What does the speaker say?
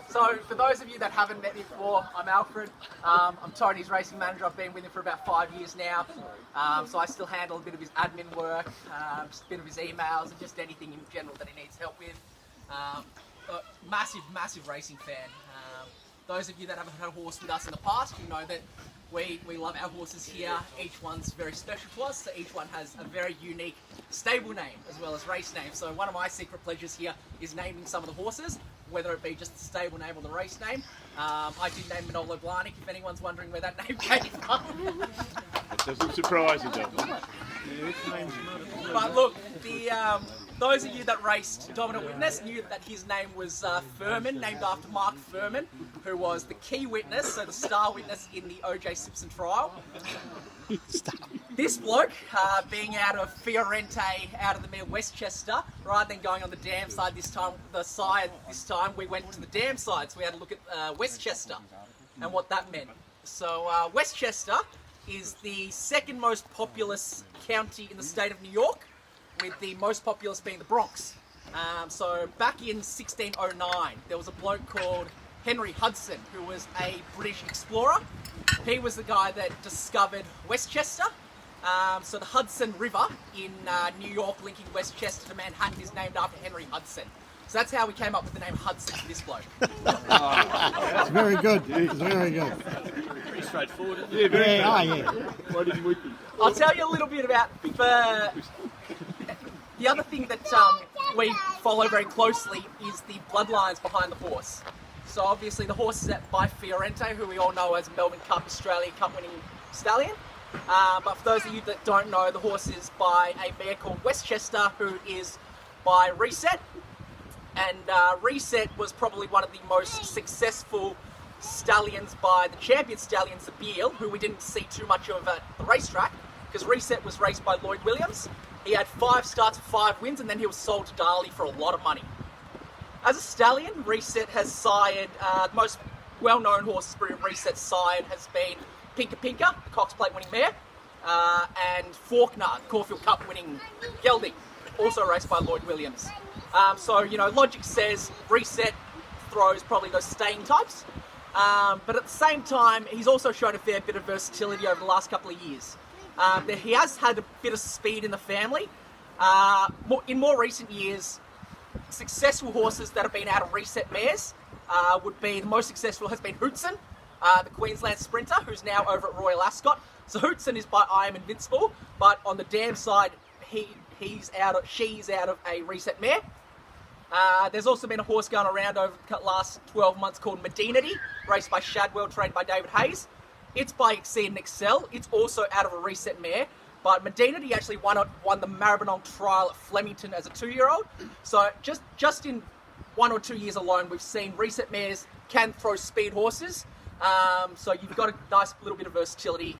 So, for those of you that haven't met me before, I'm Alfred. I'm Tony's racing manager. I've been with him for about 5 years now. So I still handle a bit of his admin work, just a bit of his emails, and just anything in general that he needs help with. Massive racing fan. Those of you that haven't had a horse with us in the past, you know that we love our horses here. Each one's very special to us, so each one has a very unique stable name as well as race name. So one of my secret pleasures here is naming some of the horses, whether it be just the stable name or the race name. I did name Manolo Blahnik, if anyone's wondering where that name came from. That doesn't surprise you, does it? But look, those of you that raced Dominant Witness knew that his name was Furman, named after Mark Furman, who was the key witness, so the star witness in the O.J. Simpson trial. This bloke, being out of Fiorente, out of the mere Westchester, rather than going on the dam side this time, we went to the dam side, so we had to look at Westchester and what that meant. So Westchester is the second most populous county in the state of New York, with the most populous being the Bronx. So back in 1609, there was a bloke called Henry Hudson, who was a British explorer. He was the guy that discovered Westchester. So the Hudson River in New York linking Westchester to Manhattan is named after Henry Hudson. So that's how we came up with the name Hudson for this bloke. It's very good. It's very good. Pretty straightforward, isn't it? Yeah, yeah. Why didn't we? I'll tell you a little bit about the other thing that we follow very closely is the bloodlines behind the horse. So obviously the horse is by Fiorente, who we all know as Melbourne Cup Australian Cup winning stallion. But for those of you that don't know, the horse is by a mare called Westchester, who is by Reset. And Reset was probably one of the most successful stallions by the champion stallion Zabeel, who we didn't see too much of at the racetrack, because Reset was raced by Lloyd Williams. He had 5 starts, 5 wins, and then he was sold to Darley for a lot of money. As a stallion, Reset has sired, the most well-known horse Reset sired has been Pinka Pinka, the Cox Plate winning mare, and Faulkner, the Caulfield Cup winning gelding, also raced by Lloyd Williams. So, you know, logic says Reset throws probably those staying types, but at the same time, he's also shown a fair bit of versatility over the last couple of years. He has had a bit of speed in the family. In more recent years, successful horses that have been out of Reset mares would be, the most successful has been Hootson, the Queensland sprinter, who's now over at Royal Ascot. So Hootson is by I Am Invincible, but on the dam side, she's out of a Reset mare. There's also been a horse going around over the last 12 months called Medinity, raced by Shadwell, trained by David Hayes. It's by Exceed and Excel. It's also out of a Reset mare, but Medinity actually won the Maribyrnong trial at Flemington as a 2-year-old. So just in 1 or 2 years alone, we've seen Reset mares can throw speed horses. So you've got a nice little bit of versatility